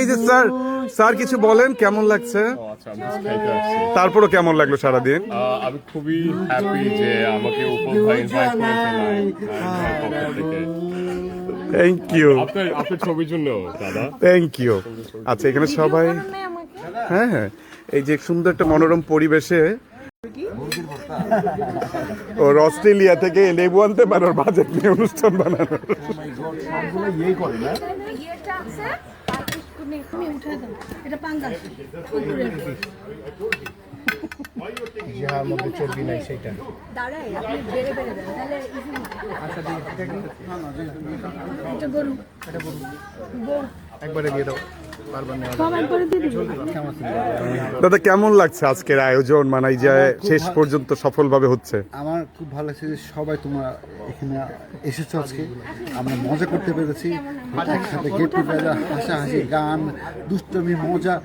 এই যে sir sir কিছু বলেন, কেমন লাগছে? তারপরও কেমন লাগলো সারাদিন? আমি খুবই হ্যাপি যে আমাকে উপর ভাই ইনভাইট করেছেন। থ্যাংক ইউ, আপনার ছবির জন্য দাদা। Thank you. আচ্ছা এখানে সবাই, হ্যাঁ হ্যাঁ, এই যে সুন্দর একটা মনোরম পরিবেশে ওর অস্ট্রেলিয়া থেকে লেবু আনতে পারে ওর বাজেট নিয়ে অনুষ্ঠান বানানোর। যার মধ্যে চর্বি নাই সেটা একবারে দিয়ে দাও। দাদা কেমন লাগছে আজকের আয়োজন, মানে এই যে শেষ পর্যন্ত সফলভাবে হচ্ছে? আমার খুব ভালো লাগছে যে সবাই তোমরা এখানে এসেছো আজকে, আমরা মজা করতে পেরেছি, একসাথে গেট টুগেদার, হাসাহাসি, গান, দুষ্টমি, মজা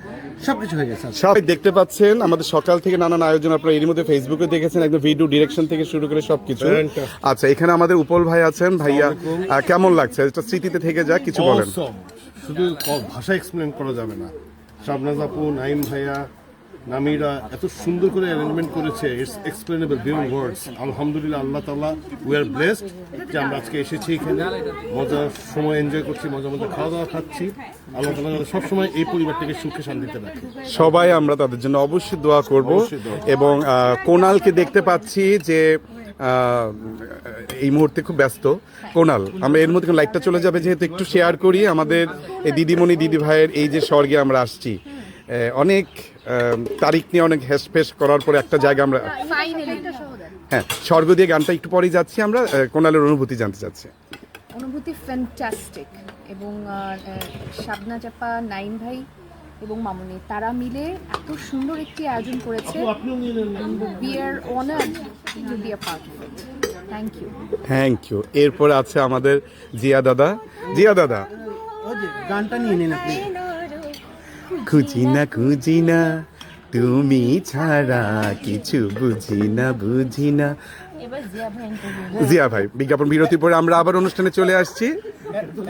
সবকিছু হয়ে গেছে। সবাই দেখতে পাচ্ছেন আমাদের সকাল থেকে নানান আয়োজন, আপনারা এর মধ্যে ফেসবুকে দেখেছেন, একদম ভিডিও ডিরেকশন থেকে শুরু করে সবকিছু। আচ্ছা এখানে আমাদের উপল ভাই আছেন। ভাইয়া কেমন লাগছে? এটা স্মৃতিতে থেকে যাক, কিছু বলেন। শুধু ভাষা এক্সপ্লেন করা যাবে না। শাবনাজ আপু, নাইম ভাইয়া, নামিরা এত সুন্দর করে অ্যারেঞ্জমেন্ট করেছে, ইটস এক্সপ্লেনেবল বিয়ন্ড ওয়ার্ডস। আলহামদুলিল্লাহ, আল্লাহ তাআলা, উই আর ব্লেসড যে আমরা আজকে এসেছি এখানে, মজার সময় এনজয় করছি, মজা মজা খাওয়া দাওয়া খাচ্ছি। আল্লাহ তাআলা সবসময় এই পরিবারটাকে সুখে শান্তিতে রাখে। সবাই আমরা তাদের জন্য অবশ্যই দোয়া করব। এবং কোনালকে দেখতে পাচ্ছি যে এই মুহূর্তে খুব ব্যস্ত। কোনাল, আমরা এর মধ্যে লাইটটা চলে যাবে যেহেতু, একটু শেয়ার করি আমাদের এই দিদিমণি দিদি ভাইয়ের এই যে স্বর্গে আমরা আসছি। অনেক তারিখ নিয়ে অনেক হেসফেস করার পরে একটা জায়গা আমরা, হ্যাঁ, স্বর্গ দিয়ে গানটা একটু পরেই যাচ্ছি আমরা। কোনালের অনুভূতি জানতে চাচ্ছি। অনুভূতি ফ্যান্টাস্টিক। এবং শাবনা চাপা, নাইম ভাই এবং মামুনি তারা মিলে এত সুন্দর একটি আয়োজন করেছে। We are honoured to be a part of it. Thank you, thank you. এরপর আছে আমাদের জিয়া দাদা। জিয়া দাদা, গানটা নিয়ে নিন আপনি। খুঁজি না খুঁজি না তুমি ছাড়া কিছু বুঝি না বুঝি না। জিয়া ভাই, বিজ্ঞাপন বিরতি পরে আমরা আবার অনুষ্ঠানে চলে আসছি।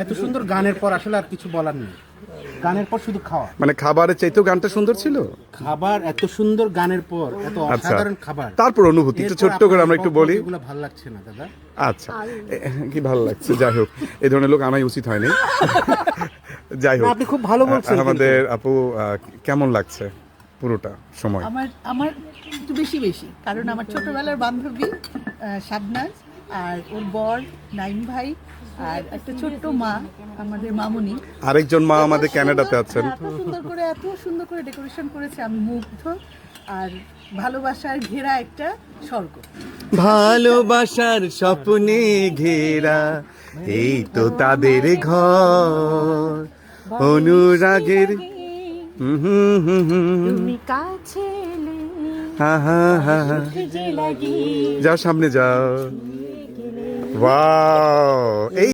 এত সুন্দর গানের পর আসলে আর কিছু বলার নেই। গানের পর শুধু খাওয়া, মানে খাবারের চাইতেও গানটা সুন্দর ছিল। খাবার এত সুন্দর, গানের পর এত আচ্ছা, অসাধারণ খাবার, তারপর অনুভূতি একটু ছোট্ট করে আমরা একটু বলি। এগুলো ভালো লাগছে না দাদা? আচ্ছা, কি ভালো লাগছে? যাই হোক, এই ধরনের লোক আনাই উচিত হয়নি। যাই হোক, আপনি খুব ভালো বলছেন। আমাদের আপু কেমন লাগছে পুরোটা সময়? আমার একটু বেশি, কারণ আমার ছোটবেলার বান্ধবী শাবনাজ, আর ওর বর নাইম ভাই, আর একটা ছোট্ট মা আমাদের মামুনি, আরেকজন মা আমাদের কানাডাতে আছেন। এত সুন্দর করে ডেকোরেশন করেছে, আমি মুগ্ধ। আর ভালোবাসার ঘেরা একটা স্বর্গ, ভালোবাসার স্বপ্নে ঘেরা এই তো তাদের ঘর, অনুরাগের তুমি কাছে এলে যাও সামনে যাও। ওয়াও, এই